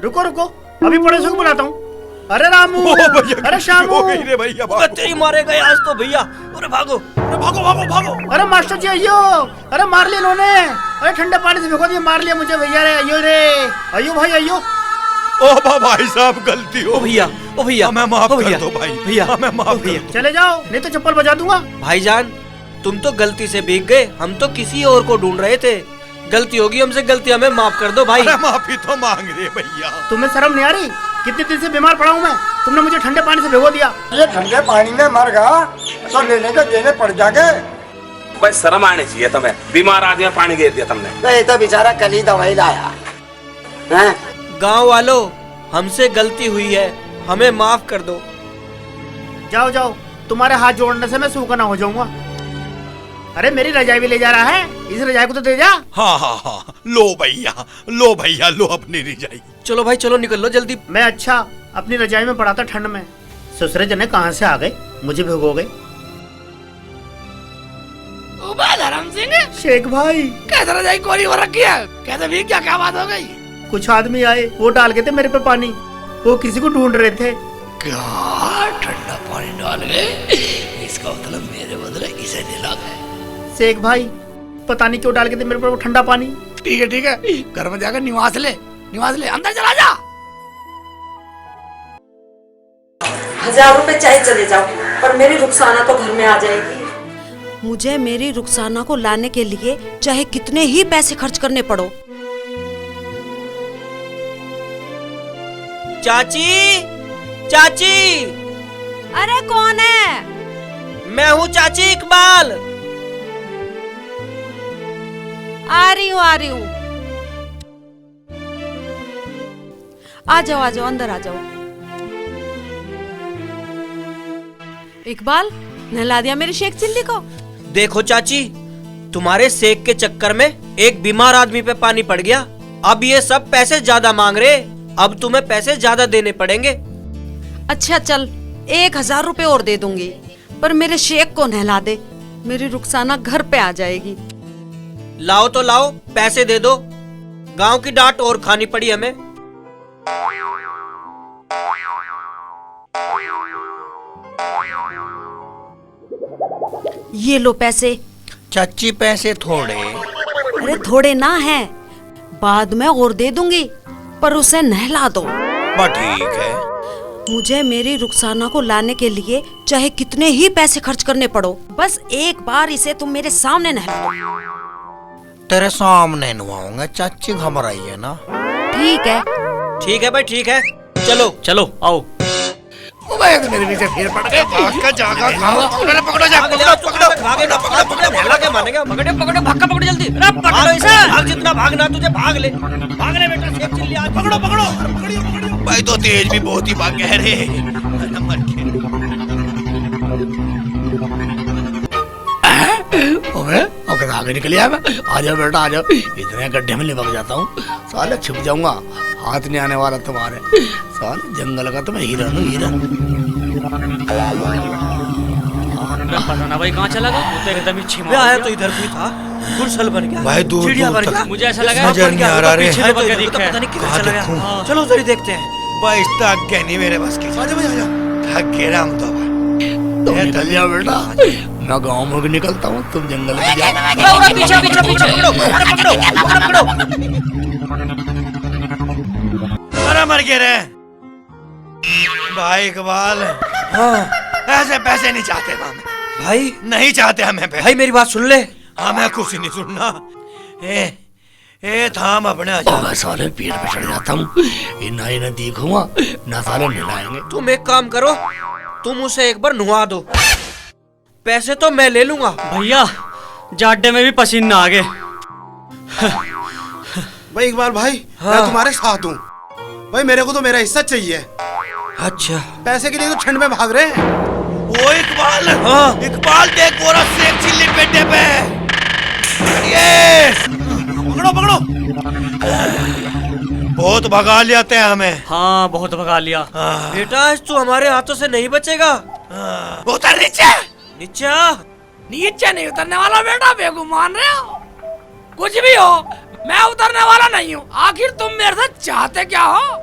रुको रुको, अभी पड़ोसियों को बुलाता हूँ। अरे रामू, ओ भैया, अरे शामू, हो गई रे भैया, भागो। तेरी मारे गए आज तो भैया। अरे भागो, अरे भागो भागो भागो। अरे मास्टर जी अयो, अरे मार लिया इन्होंने। अरे ठंडे पानी से भिगो दिया, मार लिया मुझे भैया रे। अयो रे, अयो भाई अयो। ओ भाई साहब गलती हो। ओ भैया हमें माफ ओ कर भैया, दो भाई, भैया, हमें माफ ओ कर भैया। दो। चले जाओ, नहीं तो चप्पल बजा दूंगा। भाईजान, तुम तो गलती से भीग गए, हम तो किसी और को ढूंढ रहे थे। गलती होगी हमसे, गलती हमें माफ कर दो भाई। अरे माफी तो मांग रहे भैया। तुम्हें शर्म नहीं आ रही? कितने दिन से बीमार पड़ा हूँ मैं, तुमने मुझे ठंडे पानी से भिगो दिया। ये ठंडे पानी में मर गया तो लेने के देने पड़ जाएंगे। भाई शर्म आनी चाहिए तुम्हें, बीमार आदमी में पानी गिर दिया तुमने। ये तो बेचारा कल ही दवाई लाया है। गांव वालों, हमसे गलती हुई है, हमें माफ कर दो। जाओ जाओ, तुम्हारे हाथ जोड़ने से मैं सूखा ना हो जाऊंगा। अरे मेरी रजाई भी ले जा रहा है, इस रजाई को तो दे जा। हाँ, लो भैया लो अपनी रजाई। चलो भाई चलो, निकल लो जल्दी। मैं अच्छा अपनी रजाई में पड़ा था ठंड में, ससुरे जने कहाँ से आ गए, मुझे भिगो गए। धर्म सिंह, शेख भाई, कैसे रजाई कोरी हो रखी है? कैसे भी क्या बात हो गई? कुछ आदमी आए, वो डाल गए थे मेरे पे पानी, वो किसी को ढूंढ रहे थे। क्या ठंडा पानी डाल गए? इसका मतलब मेरे बदले इसे दिला गए। शेख भाई, पता नहीं क्यों डाल के थे मेरे पर वो ठंडा पानी। ठीक है, घर में जाकर निवास ले, अंदर चला जा। 1000 रुपए चाहे चले जाओ, पर मेरी रुखसाना तो घर में आ जाएगी। मुझे मेरी रुखसाना को लाने के लिए चाहे कितने ही पैसे खर्च करने पड़ो। चाची, चाची। अरे कौन है? मैं हूँ चाची इकबाल। आ रही हूँ। आ जाओ अंदर आ जाओ। इकबाल, नहला दिया मेरी शेख चिल्ली को? देखो चाची, तुम्हारे सेक के चक्कर में एक बीमार आदमी पे पानी पड़ गया। अब ये सब पैसे ज्यादा मांग रहे, अब तुम्हें पैसे ज्यादा देने पड़ेंगे। अच्छा चल, 1000 रुपए और दे दूंगी, पर मेरे शेख को नहला दे, मेरी रुखसाना घर पे आ जाएगी। लाओ तो लाओ, पैसे दे दो। गांव की डांट और खानी पड़ी हमें। ये लो पैसे। चाची पैसे थोड़े। अरे थोड़े ना है, बाद में और दे दूंगी, पर उसे नहला दो। ठीक है। मुझे मेरी रुखसाना को लाने के लिए चाहे कितने ही पैसे खर्च करने पड़ो, बस एक बार इसे तुम मेरे सामने नहला दो। तेरे सामने नवाऊंगा चाची, घबराई है ना? ठीक है भाई ठीक है, चलो चलो आओ। तो मेरे पीछे फिर पड़ गए। पकड़ो नहला के मानेगा। पकड़ो भक्का, पकड़ो जल्दी। भाग जितना भागना तुझे, भाग ले बेटा। शेख चिल्ली आज पकड़ो। भाई तो तेज भी बहुत ही भाग गए रे। ओके आगे निकल आया मैं। आ जाओ बेटा आ जाओ, इतने गड्ढे में लिपक जाता हूँ, साले छुप जाऊंगा, हाथ नहीं आने वाला तुम्हारे। साले जंगल का तो मैं हिरन हूँ। पता ना भाई कहाँ चला गया, वो तो एकदम ही छिमा मैं हो आया गया। तो इधर भी था, गुलशन बन गया, भाई दूर चिड़िया दूर बन गया। तक मुझे ऐसा लगा नजर नहीं आ रहा रे। पीछे लपक के दिखा है। पता नहीं किधर कहाँ चला गया। देखूं? हाँ, चलो उधर ही देखते हैं। भाई तक गए नहीं मेरे बस की। थक गए राम तो तुम निकल जाओ बेटा, मैं गाँव में भी निकलता हूँ, तुम जंगल में जाओ। पकड़ो। अरे मर गए रे भाई इकबाल। हाँ ऐसे पैसे नहीं चाहते हमें भाई, नहीं चाहते हमें पैसे। भाई मेरी बात सुन ले। हमें कुछ नहीं सुनना। ए थाम अपने आजा। मैं साले पेड़ पे चढ़ जाता हूँ, ना इन्हें देखूंगा ना साले मिलाएंगे। तुम एक काम करो, तुम उसे एक बार नुआ दो, पैसे तो मैं ले लूंगा। भैया जाडे में भी पसीना आ गए। भाई इकबाल भाई, मैं तुम्हारे साथ हूँ भाई, मेरे को तो मेरा हिस्सा चाहिए। अच्छा, पैसे के लिए तो ठंड में भाग रहे हैं। वो इकबाल, इकबाल देख गोरा सेक चिल्ली पेटे पे। ये पकड़ो पकड़ो। बहुत भगा लियाते हैं हमें। हाँ बहुत भगा लिया। बेटा आज तू हमारे हाथों से नहीं बचेगा। उतर नीचे। नीचे नीचे नहीं उतरने वाला बेटा, बेगुमान रहे हो। कुछ भी हो, मैं उतरने वाला नहीं हूँ। आखिर तुम मेरे से चाहते क्या हो?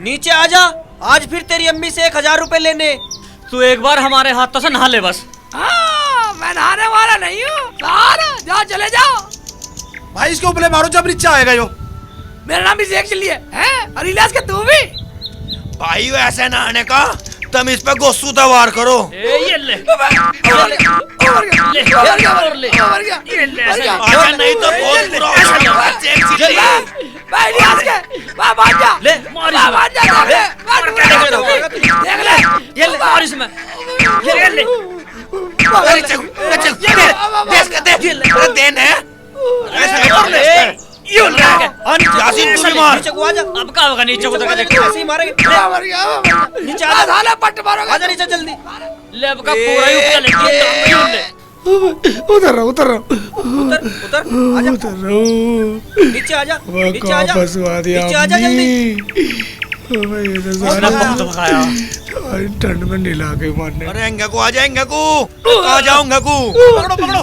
नीचे आजा, आज फिर तेरी अम्मी से 1000 रुपए लेने। तू एक बार हमारे हाथों से नहा ले बस। मैं नहाने वाला नहीं हूँ। जाओ चले जाओ। भाई इसके ऊपर मारो जब नीचे आएगा यो। मेरा नाम भी शेख चिल्ली है और इलियास के तू भी। भाई ऐसे नहाने का तुम इस पे गोसू तवार करो। ये ले नहीं तो बहुत बुरा होगा। सेक चिल्ली मैं इलियास के भाग जा। ले मार देख ले ये ले मार इसमें। ये ले चल देन है। यासीन तू भी मार। नीचे को आजा। अब का होगा नीचे को? ऐसे ही मारेंगे। नीचे आजा, साला पट्ट मारोगे। आजा नीचे जल्दी। ले अब का पूरा ही ऊपर ले। उतर रहा उतर आजा, नीचे आजा, नीचे आजा, नीचे आजा जल्दी। बहुत भगाया। ठंड में नीला के मारने। अरे अंगकू आ जाएंगे को आ जाऊंगा को। पकड़ो पकड़ो।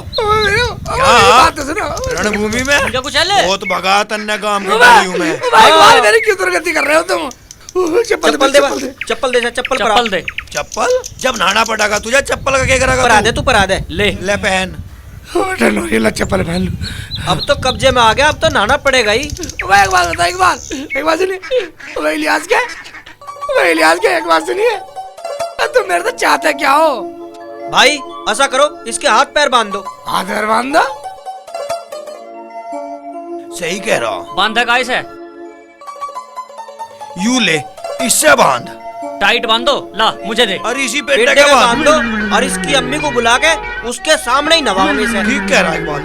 रणभूमि में कुछ है बहुत भगा तन्ने काम कर हूँ मैं। भाई मेरी क्यों दुर्गति कर रहे हो तुम? चप्पल दे, चप्पल दे, चप्पल दे। चप्पल जब नहाना पड़ेगा तुझे चप्पल का क्या करेगा? परा दे, तू परा दे। ले ले पहन। ये चप्पल पहन लूं। अब तो कब्जे में आ गया, अब तो नहाना पड़ेगा ही। एक बात बता, एक बात सुनिए। इलियास के एक बात सुनिए। तुम मेरे से चाहते क्या हो? भाई ऐसा करो, इसके हाथ पैर बांध दो। हाथ पैर बांध दो? सही कह रहा हूँ। बांधा गाइस है। यू ले इससे बांध। टाइट बांधो। ला मुझे दे। और इसी पेट पेटे में का बांध दो और इसकी अम्मी को बुला के उसके सामने ही नवाओगे इसे। ठीक कह रहा है इकबाल।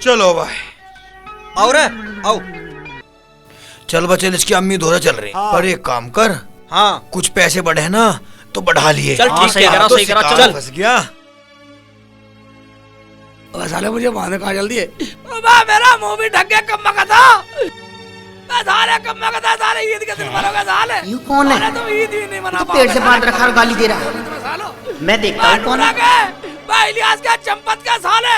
चलो भाई और आओ। चल बच्चे, इसकी अम्मी धोरा चल रही। पर एक काम कर, हाँ कुछ पैसे बढ़े ना तो बढ़ा लिए। चल ठीक है, सही करा चल। फंस गया। साले मुझे मारने का जल्दी है। मेरा मुंह भी ढक गया कम्मा का था। साले कम्मा का था। साले ईद के दिन मरोगे साले। यू कौन है? तुम ईद ही नहीं मना पेट से बांध रखा और गाली दे रहा है। मैं देखता हूँ कौन है। इलियास का चंपत का साले।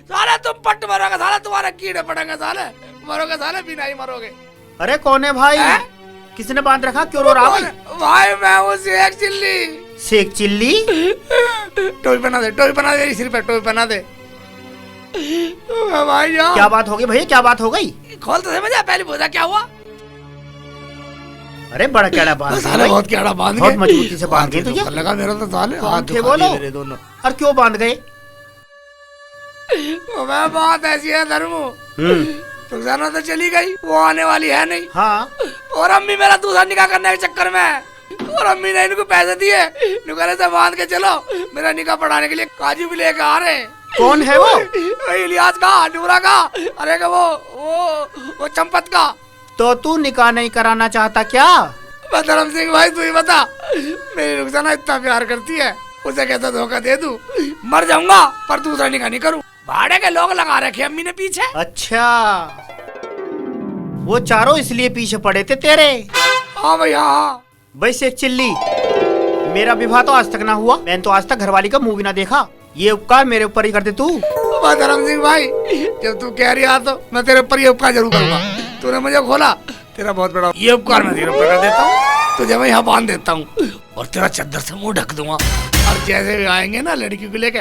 साले तुम पट्ट मरोगे साले, तुम्हारे कीड़े पड़ेंगे साले। मरोगे साले, बिना ही मरोगे। अरे कौन है भाई? किसने बांध रखा? क्यों रो रहा भाई? भाई मैं हूँ शेख चिल्ली। शेख चिल्ली? टोपी पहना दे, टोपी पहना दे, सिर पे टोपी पहना दे। भाई क्या बात हो गई भैया? क्या बात हो गई? खोल तो समझा, पहले पूछा क्या हुआ? अरे बड़ा कैड़ा बांध। साले बहुत कैड़ा बांध, बहुत मजबूती से बांध गए तुझे। लगा मेरा तो साले हाथ थे बोलो। मेरे दोनों। और क्यों बांध गए? मैं बात ऐसी है धर्मू, रुखसाना तो चली गई, वो आने वाली है नहीं। हाँ। और अम्मी मेरा दूसरा निकाह करने के चक्कर में, और अम्मी ने इनको पैसे दिए, नुकरे से बांध के चलो मेरा निकाह पढ़ाने के लिए काजू भी लेके आ रहे हैं। कौन है वो? इलियास का, नूरा का, अरे का वो चंपत का। तो तू निकाह नहीं कराना चाहता क्या? धर्म सिंह भाई तू ही बता, मेरी रुखसाना इतना प्यार करती है, उसे कैसा धोखा दे दूं? मर जाऊंगा पर दूसरा निकाह नहीं करूं। भाड़े के लोग लगा रखे अम्मी ने पीछे। अच्छा, वो चारों इसलिए पीछे पड़े थे तेरे? हाँ भैया। वैसे चिल्ली, मेरा विवाह तो आज तक ना हुआ, मैंने तो आज तक घरवाली का मुंह भी ना देखा। ये उपकार मेरे ऊपर ही करते तू। धर्म सिंह भाई, जब तू कह रही है तो मैं तेरे ऊपर ये उपकार जरूर करूंगा। तूने मुझे खोला तेरा बहुत बड़ा ये उपकार मैं तेरे ऊपर कर देता हूँ। तुझे मैं यहाँ बांध देता हूँ और तेरा चद्दर से मुंह ढक दूंगा। और जैसे भी आएंगे ना लड़की को लेके,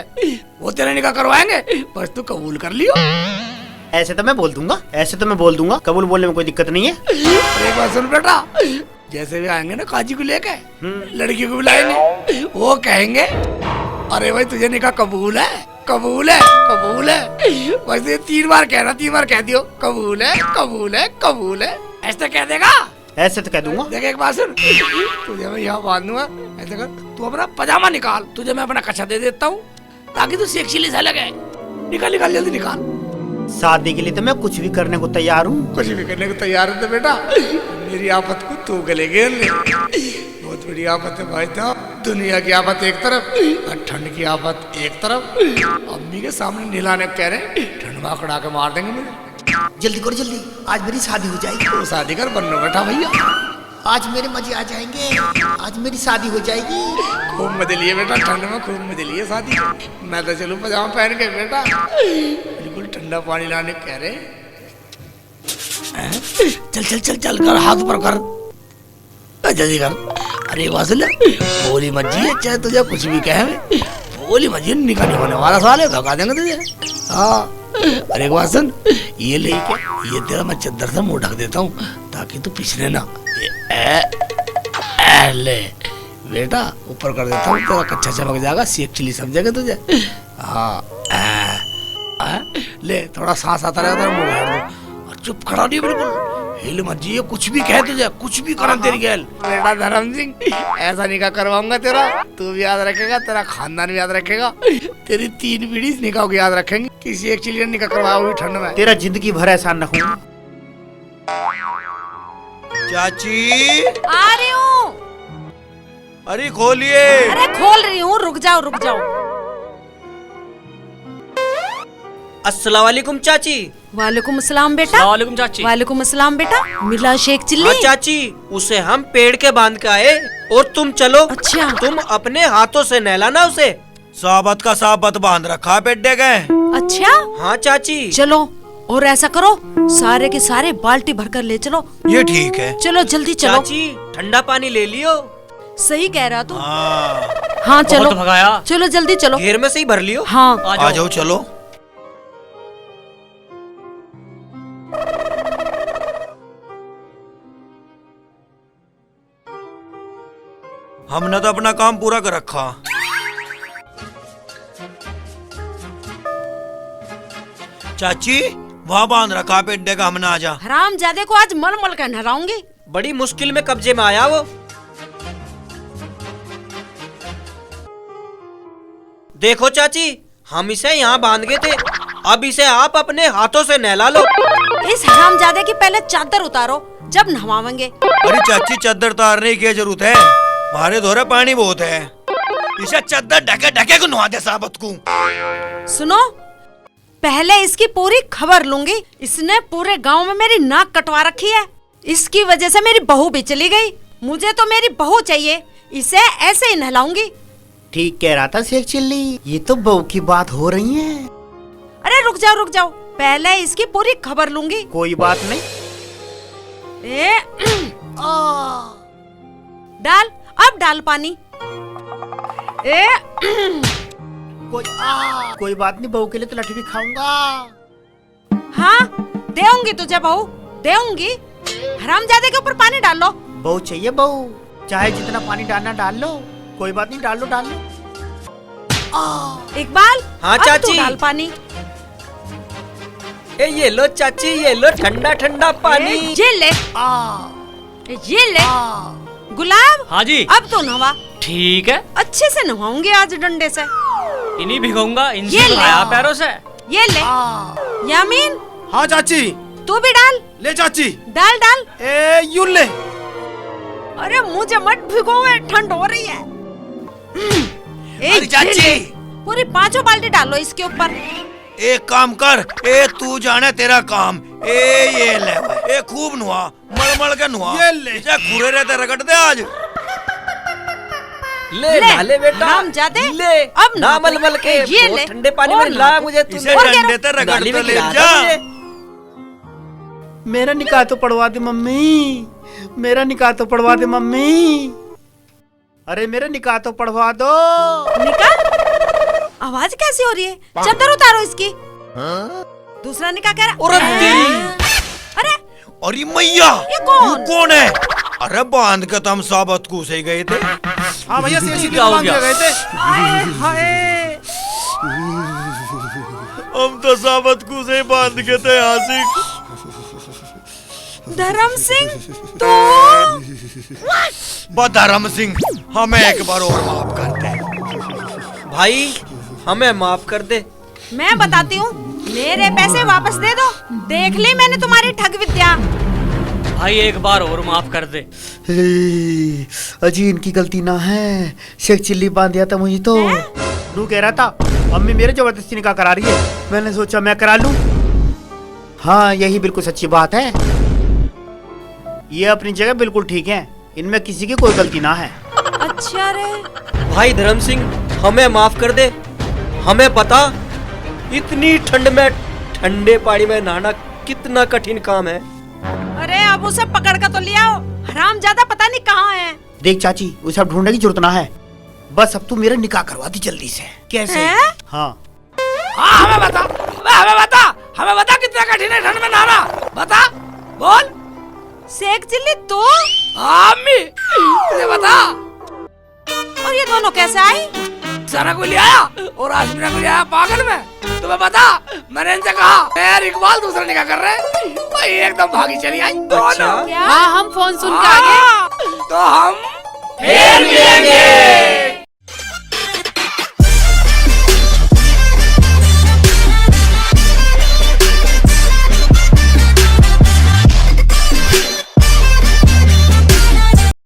वो तेरा निकाह करवाएंगे, बस तू कबूल कर लियो। ऐसे तो मैं बोल दूंगा, ऐसे तो मैं बोल दूंगा, कबूल बोलने में कोई दिक्कत नहीं है। और एक बात सुन बेटा, जैसे भी आएंगे ना काजी को लेके, लड़की को बुलाएंगे, वो कहेंगे अरे भाई तुझे निकाह कबूल है, कबूल है, कबूल है। बस ये 3 बार कहना, 3 बार कह दियो कबूल है, कबूल है, कबूल है, ऐसे कह देगा। ऐसे तो कह दूंगा। देख एक बात सुन, तुझे मैं यहाँ बांध दूंगा, ऐसे कर, तू अपना पजामा निकाल, तुझे मैं अपना कच्छा दे देता हूँ ताकि तू सेक्सी सा लगे। निकाल निकाल जल्दी निकाल। शादी के लिए तो मैं कुछ भी करने को तैयार हूँ। कुछ भी करने को तैयार है तो बेटा मेरी आफत को तू गले घेर ले। बहुत बड़ी आफत है भाई साहब, दुनिया की आफत एक तरफ और ठंड की आफत एक तरफ। अम्मी के सामने निलाने कह रहे ठंड में कड़ा के मार देंगे मुझे। जल्दी करो जल्दी, आज मेरी शादी हो जाएगी। तो शादी कर बनो बेटा भैया, आज मेरे मजे आ जाएंगे, आज मेरी शादी हो जाएगी। खूब मजे लिए बेटा, ठंड में खूब मजे लिए शादी। मैं तो चलूं पजामा पहन के बेटा, बिल्कुल ठंडा पानी लाने कह रहे। चल चल चल चल कर, हाथ ऊपर कर, जल्दी कर। अरे वासल बोली मर्जी है, चाहे तुझे कुछ भी कहे, बोली मर्जी निकाल नहीं होने वाला सवाल है, धोखा देंगे तुझे। हाँ अरे बात सुन, ये ले क्या, ये तेरा मैं चद्दर से मुंह ढक देता हूँ ताकि तू पिछले ना। ले बेटा ऊपर कर देता हूँ, तेरा कच्चा चमक जाएगा, सेक चिली समझेगा तुझे। हाँ ले, थोड़ा सांस आता रहेगा, मुंह भर दो और चुप खड़ा नहीं बिल्कुल, हिल मत जी, कुछ भी कहे तुझे, कुछ भी करम तेरी गैल। बेटा धर्म सिंह, ऐसा निकाह करवाऊंगा तेरा, तू भी याद रखेगा, तेरा खानदान भी याद रखेगा, तेरी 3 पीढ़ी इस निकाह को याद रखेंगे। किसी एक चिलियन निकाह करवाओगे ठंड में, तेरा जिंदगी भर एहसान रखूंगा। चाची आ रही हूँ। अरे खोलिए। अरे खोल रही हूँ, रुक जाओ रुक जाओ। अस्सलाम वालेकुम चाची। वालेकुम अस्सलाम बेटा। वालेकुम चाची। वालेकुम अस्सलाम बेटा। मिला शेख चिल्ली? हाँ चाची, उसे हम पेड़ के बांध के आए और तुम चलो। अच्छा। तुम अपने हाथों से नहलाना उसे। साबत का साबत बांध रखा पेड्डे गए। अच्छा हाँ चाची। चलो, और ऐसा करो, सारे के सारे बाल्टी भरकर ले चलो। ये ठीक है। चलो जल्दी चलो। चाची ठंडा पानी ले लियो। सही कह रहा तू। हाँ हाँ चलो भगाया। चलो जल्दी चलो। घेर में से ही भर लियो। हाँ आ जाओ चलो। हमने तो अपना काम पूरा कर रखा। चाची वहाँ बांध रखा पेड्डे का, हमने आजा। हराम जादे को आज मल मल कर नहलाऊंगी। बड़ी मुश्किल में कब्जे में आया वो। देखो चाची, हम इसे यहाँ बांध गए थे, अब इसे आप अपने हाथों से नहला लो। इस हराम जादे की पहले चादर उतारो, जब नहवाएंगे। अरे चाची चादर उतारने की जरूरत है, हमारे धोरे पानी बहुत है। इसे चादर ढके ढके को नहा दे साबत को। सुनो, पहले इसकी पूरी खबर लूंगी। इसने पूरे गांव में मेरी नाक कटवा रखी है, इसकी वजह से मेरी बहू भी चली गई। मुझे तो मेरी बहू चाहिए, इसे ऐसे ही नहलाऊंगी। ठीक कह रहा था शेख चिल्ली, ये तो बहू की बात हो रही है। अरे रुक जाओ, पहले इसकी पूरी खबर लूंगी। कोई बात नहीं। डाल, अब डाल पानी। कोई बात नहीं, बहू के लिए तो लठी भी खाऊंगा। हाँ देऊंगी तुझे बहू, देऊंगी। हरामजादे के ऊपर पानी डाल लो। बहू चाहिए बहू, चाहे जितना पानी डालना डाल लो, कोई बात नहीं, डाल लो डाल लो। इकबाल, हाँ अब चाची। तू डाल पानी। ये लो चाची, ये लो ठंडा ठंडा पानी। ये ले, ये ले। गुलाब, हाँ जी। अब तो नहवा। ठीक है, अच्छे से नहाऊंगी आज डंडे से। इन्हीं भिगोऊंगा, इनसे ये ले। धोया पैरों से। ये ले। यामीन, हाँ चाची। तू भी डाल। ले चाची। डाल डाल। ए यूं ले। अरे मुझे मत भिगोए, ठंड हो रही है। अरे चाची, पूरी 5 बाल्टी डालो इसके ऊपर। एक काम कर, ए तू जाने तेरा काम। ये ले, ए खूब नुआ, मल के नुआ। ये ले। खुरे रहते रगड़ दे आज। ले ले बेटा, हरामजादे, ले। अब ना मल के ये ले। ठंडे पानी और में ला ना। मुझे, तू इसे डंडे ते रगड़ नाली में तो ले गिरा जा। मेरा निकाह तो पढ़वा दे मम्मी, मेरा निकाह तो पढ़वा दे मम्मी, अरे मेरा निकाह तो पढ़वा दो। निकाह? आवाज कैसी हो रही है? चद्दर उतारो इसकी। दूसरा निकाह कह रहा। अरे अरे मैया, ये कौन है? अरे बांध के तो हम साबत को से गए थे। हाँ भैया, क्या हो गया? गए थे। हाय हम तो साबत को से बांध के थे। आशिक धर्म सिंह तो धर्म सिंह, हमें एक बार और माफ कर दे भाई, हमें माफ कर दे। मैं बताती हूँ, मेरे पैसे वापस दे दो। देख ली मैंने तुम्हारी ठग विद्या। भाई एक बार और माफ कर दे। अजी इनकी गलती ना है, शेख चिल्ली बांध दिया था मुझे तो। नू कह रहा था मम्मी मेरे जबरदस्ती निकाह करा रही है, मैंने सोचा मैं करा लूं। हाँ यही बिल्कुल सच्ची बात है, ये अपनी जगह बिल्कुल ठीक है, इनमें किसी की कोई गलती ना है। अच्छा रे भाई धर्म सिंह, हमें माफ कर दे। हमें पता इतनी ठंड में ठंडे पानी में नहाना कितना कठिन काम है। अरे अब उसे पकड़ कर तो ले आओ, हराम ज्यादा पता नहीं कहाँ है। देख चाची, उसे अब ढूंढने की जरूरत ना है, बस अब तू मेरा निकाह करवा दी जल्दी से। कैसे? हाँ हमें बता, हमें बता कितना कठिन है ठंड में नहाना, बता, बोल। शेख चिल्ली तू? अम्मी तुझे बता। और ये दोनों कैसे आई? सारा को ले आया और आसमीना को ले आया पागल में। तुम्हें पता, मैंने इनसे कहा यार इकबाल दूसरा निकाह कर रहे, भाई एकदम भागी चली आई दोनों। हाँ हम फोन सुन के आ गए। तो हम फिर मिलेंगे।